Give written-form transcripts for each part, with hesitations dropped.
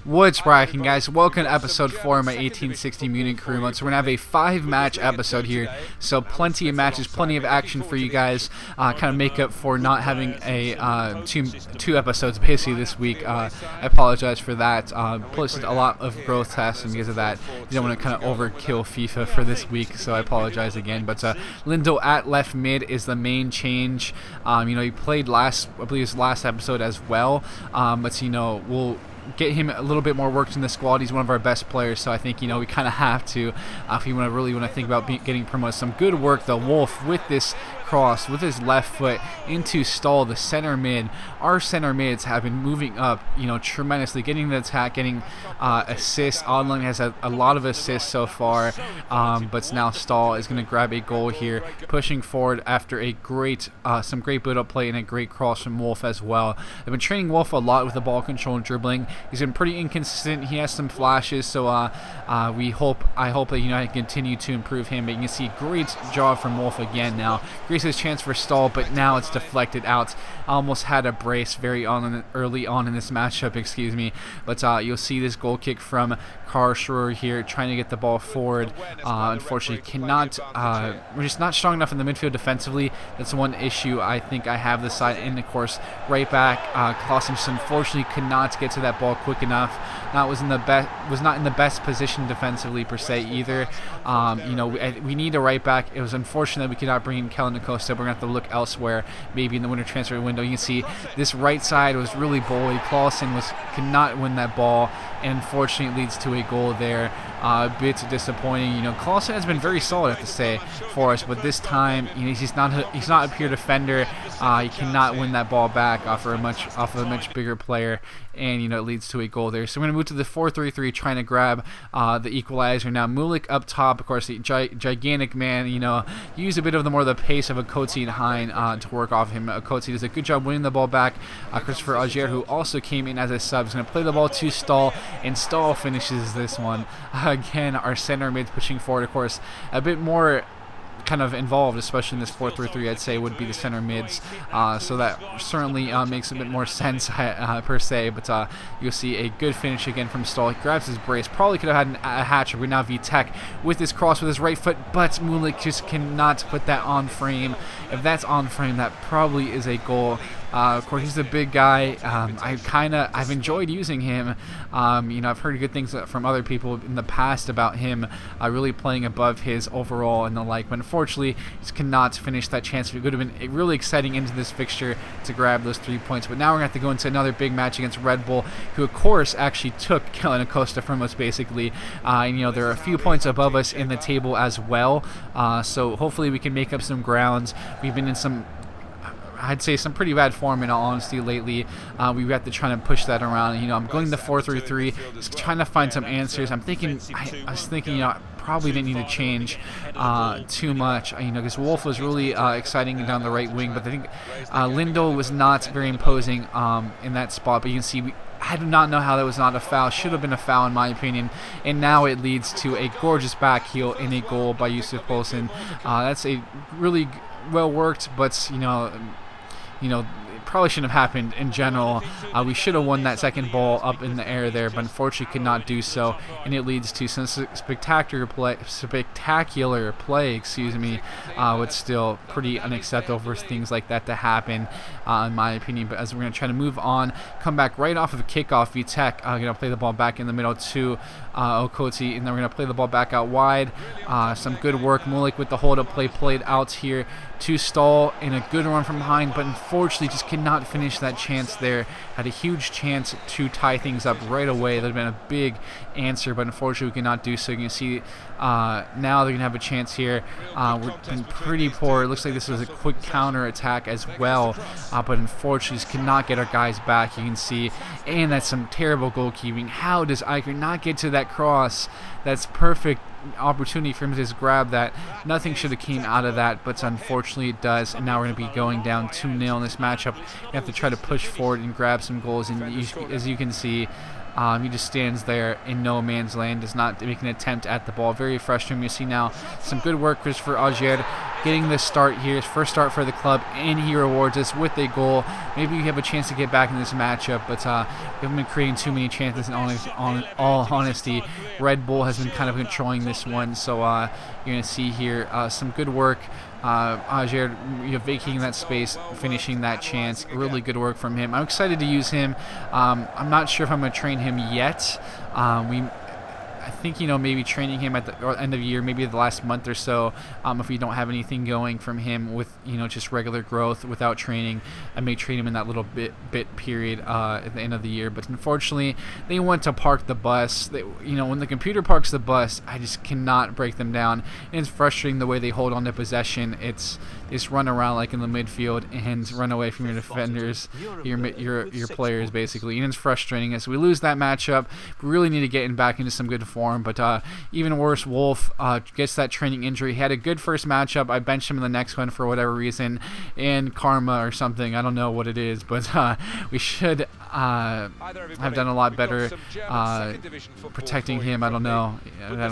What's cracking, guys? Welcome to episode 4 of my 1860 Munich crew mode. So we're going to have a 5-match episode here. So plenty of matches, plenty of action for you guys. Kind of make up for not having a two episodes basically this week. I apologize for that. Plus a lot of growth tests, and because of that, you don't want to kind of overkill FIFA for this week. So I apologize again. But Lindo at left mid is the main change. He played I believe his last episode as well. But we'll get him a little bit more work in the squad. He's one of our best players, so I think we kind of have to if you really want to think about getting promoted. Some good work, the Wolf, with this cross with his left foot into Stahl, the center mid. Our center mids have been moving up, tremendously, getting the attack, getting assists. Odling has a lot of assists so far, but now Stahl is going to grab a goal here, pushing forward after a some great build-up play and a great cross from Wolf as well. I've been training Wolf a lot with the ball control and dribbling. He's been pretty inconsistent. He has some flashes, so I hope that I can continue to improve him. But you can see great job from Wolf again now. Great his chance for Stahl, but now it's deflected out. Almost had a brace early on in this matchup, excuse me. But you'll see this goal kick from Karlsruhe here, trying to get the ball forward. Unfortunately, cannot. We're just not strong enough in the midfield defensively. That's one issue I think I have this side. And of course, right back, Klausens unfortunately could not get to that ball quick enough. Was not in the best position defensively per se either. We need a right back. It was unfortunate that we could not bring in Kellen Acosta. We're gonna have to look elsewhere, maybe in the winter transfer window. You can see this right side was really bullied. Clausen could not win that ball, and unfortunately it leads to a goal there. A bit disappointing. Clausen has been very solid, I have to say, for us, but this time he's not a pure defender. He cannot win that ball back off of a much bigger player, and it leads to a goal there. So we're gonna move to the 4-3-3, trying to grab the equalizer now. Munich up top, of course, the gigantic man. Use a bit of the pace of Coetzee and Hein to work off him. Coetzee does a good job winning the ball back. Christopher Augier, who also came in as a sub, is gonna play the ball to Stahl, and Stahl finishes this one. Again, our center mids pushing forward, of course, a bit more kind of involved, especially in this 4-3-3, I'd say would be the center mids, so that certainly makes a bit more sense per se. But you'll see a good finish again from Stahl. He grabs his brace, probably could have had a hat-trick. But now Vitek with this cross with his right foot, but Munich just cannot put that on frame. If that's on frame, that probably is a goal. Of course, he's a big guy. I've enjoyed using him. I've heard good things from other people in the past about him really playing above his overall and the like. But unfortunately, he cannot finish that chance. It would have been really exciting into this fixture to grab those 3 points. But now we're going to have to go into another big match against Red Bull, who of course actually took Kellen Acosta from us basically. They're a few points above us in the table as well. So hopefully we can make up some grounds. We've been in I'd say some pretty bad form, in all honesty, lately. We have to try to push that around. I'm going to 4-3-3, just trying to find some answers. I was thinking, probably didn't need to change too much, because Wolf was really exciting down the right wing, but I think Lindo was not very imposing in that spot. But you can see I do not know how that was not a foul. Should have been a foul in my opinion. And now it leads to a gorgeous back heel and a goal by Yusuf Poulsen. That's a really well worked, but it probably shouldn't have happened in general. We should have won that second ball up in the air there, but unfortunately could not do so, and it leads to some spectacular play, but still pretty unacceptable for things like that to happen, in my opinion. But as we're going to try to move on, come back right off of a kickoff, Vitek going to play the ball back in the middle to Coetzee, and then we're going to play the ball back out wide. Some good work. Mulik with the hold-up play played out here to Stahl, and a good run from behind, but unfortunately just cannot finish that chance there. Had a huge chance to tie things up right away. That would have been a big answer, but unfortunately we cannot do so. You can see now they're going to have a chance here. We've been pretty poor. It looks like this was a quick counter attack as well, but unfortunately just cannot get our guys back. You can see, and that's some terrible goalkeeping. How does Eicher not get to that cross? That's perfect opportunity for him to just grab that. Nothing should have came out of that, but unfortunately it does, and now we're going to be going down 2-0 in this matchup. You have to try to push forward and grab some goals, and as you can see, he just stands there in no man's land, does not make an attempt at the ball. Very frustrating. You see now some good work, Christopher Augier. getting the start here, his first start for the club, and he rewards us with a goal. Maybe we have a chance to get back in this matchup, but we haven't been creating too many chances. In all honesty, Red Bull has been kind of controlling this one, so you're going to see here some good work. Ajer, vacating that space, finishing that chance. Really good work from him. I'm excited to use him. I'm not sure if I'm going to train him yet. I think, maybe training him at the end of the year, maybe the last month or so, if we don't have anything going from him with, just regular growth without training, I may train him in that little bit period at the end of the year. But unfortunately, they want to park the bus. When the computer parks the bus, I just cannot break them down. And it's frustrating the way they hold on to possession. It's just run around like in the midfield and run away from your defenders, your players, basically. And it's frustrating as we lose that matchup. We really need to get back into some good form, but even worse, Wolf gets that training injury. He had a good first matchup. I benched him in the next one for whatever reason, and karma or something. I don't know what it is, but we should have done a lot better protecting him. I don't know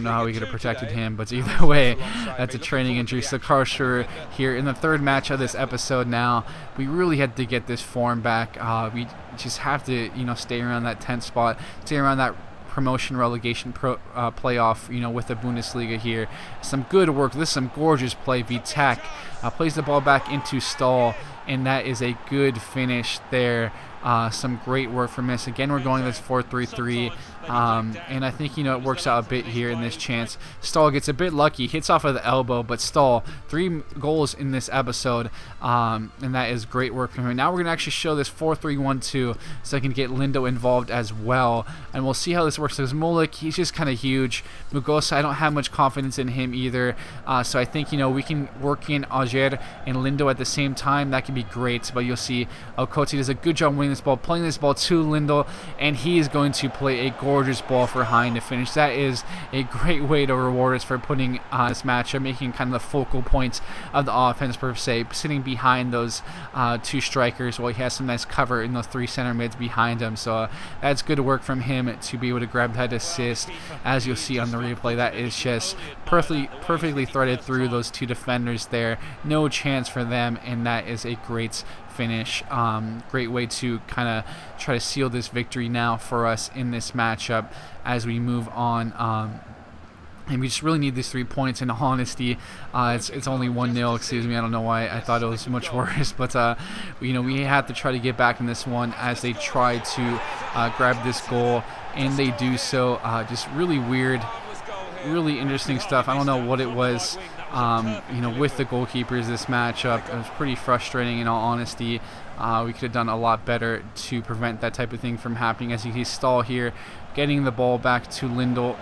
how we could have protected him, but either way, that's a training injury. So Karlsruhe here in the third match of this episode now. We really had to get this form back. We just have to, stay around that 10th spot, stay around that promotion relegation playoff, with the Bundesliga here. Some good work. This is some gorgeous play. Vitek plays the ball back into Stahl, and that is a good finish there. Some great work from this. Again, we're going this 4-3-3, and I think, it works out a bit here in this chance. Stahl gets a bit lucky, hits off of the elbow, but Stahl, 3 goals in this episode, and that is great work from him. Now we're going to actually show this 4-3-1-2 so I can get Lindo involved as well, and we'll see how this works. Because Munich, he's just kind of huge. Mugosa, I don't have much confidence in him either, so I think, we can work in Ajer and Lindo at the same time. That could be great, but you'll see Okoti does a good job winning this ball, playing this ball to Lindell, and he is going to play a gorgeous ball for Hein to finish. That is a great way to reward us for putting this matchup, making kind of the focal points of the offense per se, sitting behind those 2 strikers while he has some nice cover in those 3 center mids behind him. So that's good work from him to be able to grab that assist. As you'll see on the replay, that is just perfectly threaded through those 2 defenders there. No chance for them, and that is a great finish. Great way to kind of try to seal this victory now for us in this matchup as we move on. And we just really need these 3 points. In honesty, it's only 1-0. Excuse me. I don't know why I thought it was much worse, but we have to try to get back in this one as they try to grab this goal, and they do so. Just really weird, really interesting stuff. I don't know what it was. With the goalkeepers, this matchup, it was pretty frustrating. In all honesty, we could have done a lot better to prevent that type of thing from happening. As you see Stahl here, getting the ball back to Lindell.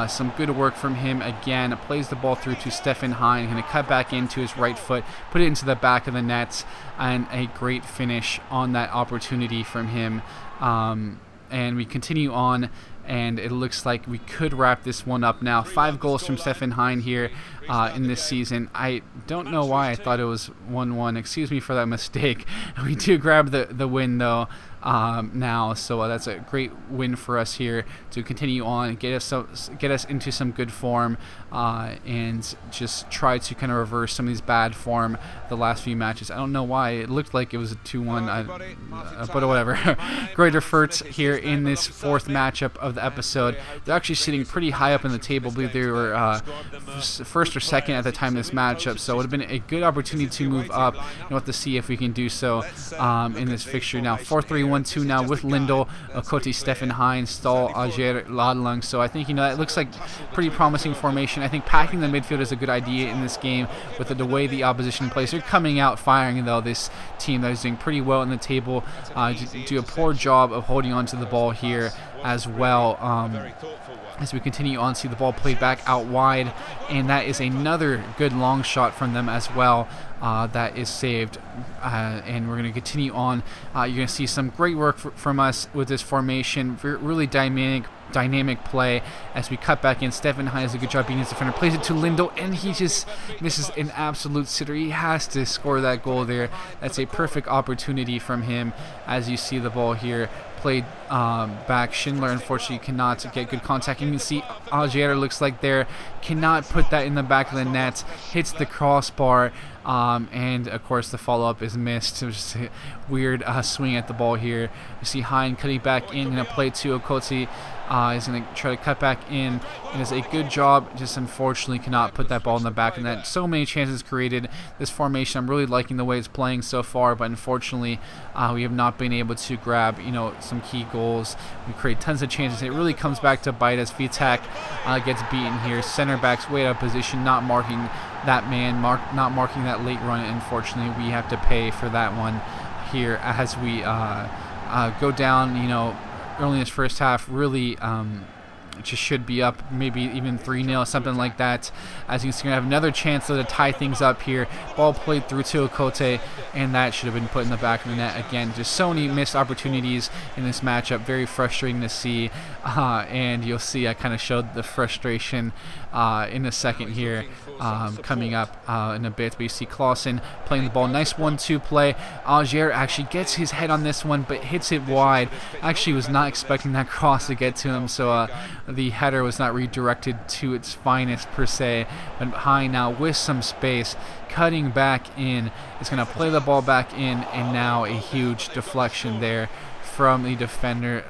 Some good work from him again. Plays the ball through to Stefan Hein. Going to cut back into his right foot, put it into the back of the net, and a great finish on that opportunity from him. And we continue on, and it looks like we could wrap this one up now. 5 goals from Stefan Hein here in this season. I don't know why I thought it was 1-1. Excuse me for that mistake. We do grab the win, though, now, so that's a great win for us here to continue on, get us into some good form, and just try to kind of reverse some of these bad form the last few matches. I don't know why it looked like it was a 2-1, but whatever. Greater Fürth here in this 4th matchup of the episode. They're actually sitting pretty high up in the table. I believe they were first or second at the time of this matchup, so it would have been a good opportunity to move up. We'll have to see if we can do so in this fixture now. 4-3-1-2 now with Lindell, Okoti, Stefan Hein, Stahl, Ajer, Ladlang. So I think, that looks like pretty promising formation. I think packing the midfield is a good idea in this game with the way the opposition plays. They're coming out firing, though, this team that is doing pretty well in the table. Do a poor job of holding on to the ball here as well. As we continue on, see the ball played back out wide, and that is another good long shot from them as well. That is saved, and we're going to continue on. You're going to see some great work from us with this formation. Really dynamic play as we cut back in. Stefan Hein does a good job being his defender, plays it to Lindell, and he just misses an absolute sitter. He has to score that goal there. That's a perfect opportunity from him. As you see the ball here played back. Schindler unfortunately cannot get good contact. You can see Algier looks like there, cannot put that in the back of the net, hits the crossbar, and of course the follow-up is missed. It was just a weird swing at the ball here. You see Hein cutting back in, going to play to Okotie. He's going to try to cut back in. It does a good job, just unfortunately cannot put that ball in the back of the net. So many chances created. This formation, I'm really liking the way it's playing so far, but unfortunately we have not been able to grab, some key goals. We create tons of chances. It really comes back to bite as Vitek gets beaten here. Center back's way out of position, not marking that man, not marking that late run. Unfortunately, we have to pay for that one here as we go down, early in this first half. Really just should be up maybe even 3-0, something like that. As you can see, we're going to have another chance to tie things up here. Ball played through to Okotie, and that should have been put in the back of the net again. Just so many missed opportunities in this matchup. Very frustrating to see, and you'll see I kind of showed the frustration in a second here, coming up in a bit. But you see Clausen playing the ball. Nice 1-2 play. Algier actually gets his head on this one, but hits it wide. Actually was not expecting that cross to get to him, so the header was not redirected to its finest per se. But Hein now with some space, cutting back in, is going to play the ball back in, and now a huge deflection there from the defender.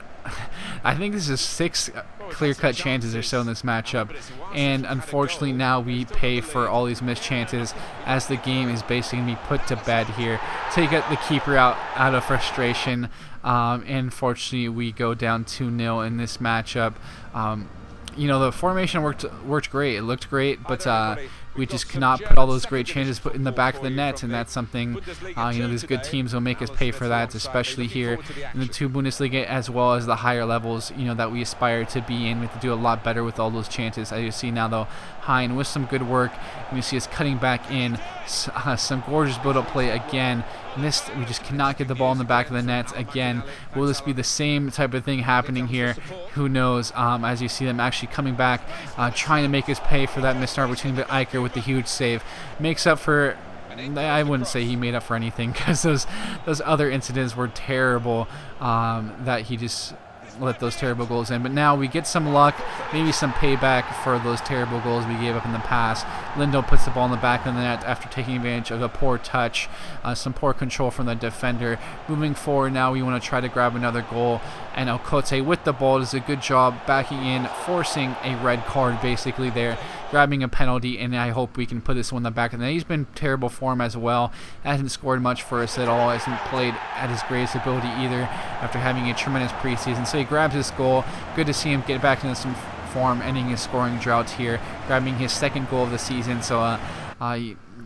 I think this is 6 clear-cut chances or so in this matchup, and unfortunately now we pay for all these missed chances as the game is basically going to be put to bed here. Take the keeper out of frustration, and unfortunately we go down 2-0 in this matchup. The formation worked great. It looked great, but we just cannot put all those great chances put in the back of the net, and that's something, these good teams will make us pay for that, especially here in the 2 Bundesliga as well as the higher levels, that we aspire to be in. We have to do a lot better with all those chances. As you see now, though, Hein with some good work, and you see us cutting back in, some gorgeous build-up play again. And this, we just cannot get the ball in the back of the net again. Will this be the same type of thing happening here? Who knows? As you see them actually coming back, trying to make us pay for that missed opportunity, but Eicher with the huge save makes up for. I wouldn't say he made up for anything, because those other incidents were terrible, that he just let those terrible goals in. But now we get some luck, maybe some payback for those terrible goals we gave up in the past. Lindo puts the ball in the back of the net after taking advantage of a poor touch, some poor control from the defender. Moving forward now, we want to try to grab another goal, and Okotie with the ball does a good job backing in, forcing a red card basically there, grabbing a penalty, and I hope we can put this one in the back of the net. He's been terrible form as well, hasn't scored much for us at all, hasn't played at his greatest ability either after having a tremendous preseason. So he grabs his goal. Good to see him get back into some form, ending his scoring drought here, grabbing his 2nd goal of the season. So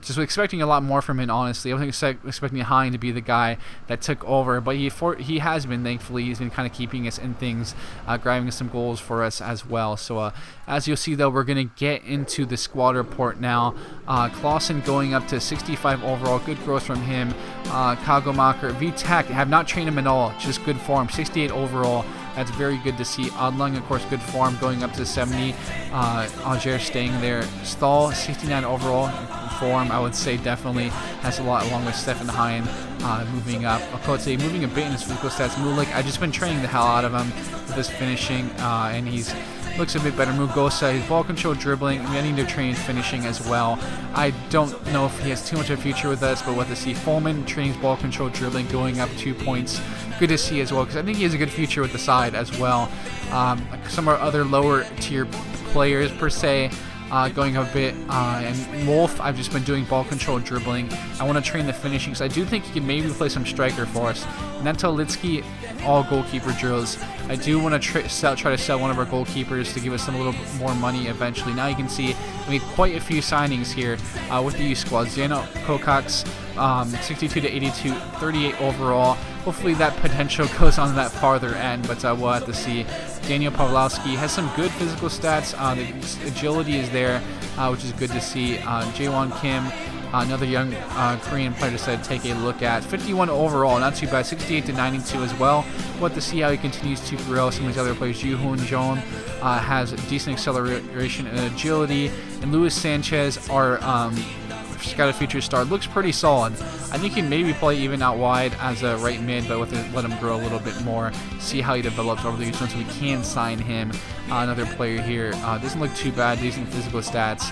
just expecting a lot more from him, honestly. I wasn't expecting Hein to be the guy that took over, but he has been, thankfully. He's been kind of keeping us in things, grabbing some goals for us as well. So as you'll see, though, we're going to get into the squad report now. Clausen going up to 65 overall. Good growth from him. Kagomacher, Vitek, have not trained him at all. Just good form. 68 overall. That's very good to see. Adlung, of course, good form, going up to 70. Algier staying there. Stahl, 69 overall form, I would say definitely has a lot, along with Stefan Hein moving up. Okotie moving a bit in his physical stats. Mulik, I've just been training the hell out of him with his finishing, and he's looks a bit better. Mugosa, his ball control, dribbling. I need to train his finishing as well. I don't know if he has too much of a future with us, but what to see. Folman training his ball control, dribbling, going up 2 points. Good to see as well, because I think he has a good future with the side as well. Some of our other lower tier players per se, going a bit, and Wolf, I've just been doing ball control, dribbling. I want to train the finishing, because I do think he can maybe play some striker for us. Netolitsky, all goalkeeper drills. I do want to try to sell one of our goalkeepers to give us a little bit more money eventually. Now you can see we made quite a few signings here with the youth squad. Zeno Kokacs, 62 to 82, 38 overall. Hopefully that potential goes on that farther end, but we'll have to see. Daniel Pawlowski has some good physical stats. The agility is there, which is good to see. Jaewon Kim, another young Korean player, decided to take a look at. 51 overall, not too bad. 68 to 92 as well. We'll have to see how he continues to grow. Some of these other players, Yoo-Hoon Jeon, has decent acceleration and agility. And Luis Sanchez, our scouted future star. Looks pretty solid. I think he can maybe play even out wide as a right mid, but let him grow a little bit more, see how he develops over the years once we can sign him. Another player here. Doesn't look too bad. Decent physical stats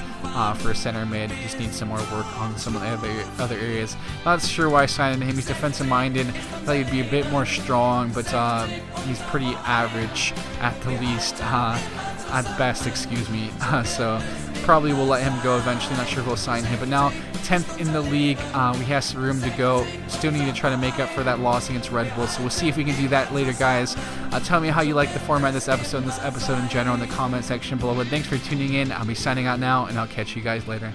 for a center mid. Just needs some more work on some of the other areas. Not sure why I signed him. He's defensive minded. Thought he'd be a bit more strong, but he's pretty average at the least. At best, excuse me. So probably will let him go eventually. Not sure if we'll sign him. But now 10th in the league. We have some room to go. Still need to try to make up for that loss against Red Bull. So we'll see if we can do that later, guys. Tell me how you like the format of this episode and this episode in general in the comment section below. But thanks for tuning in. I'll be signing out now, and I'll catch you guys later.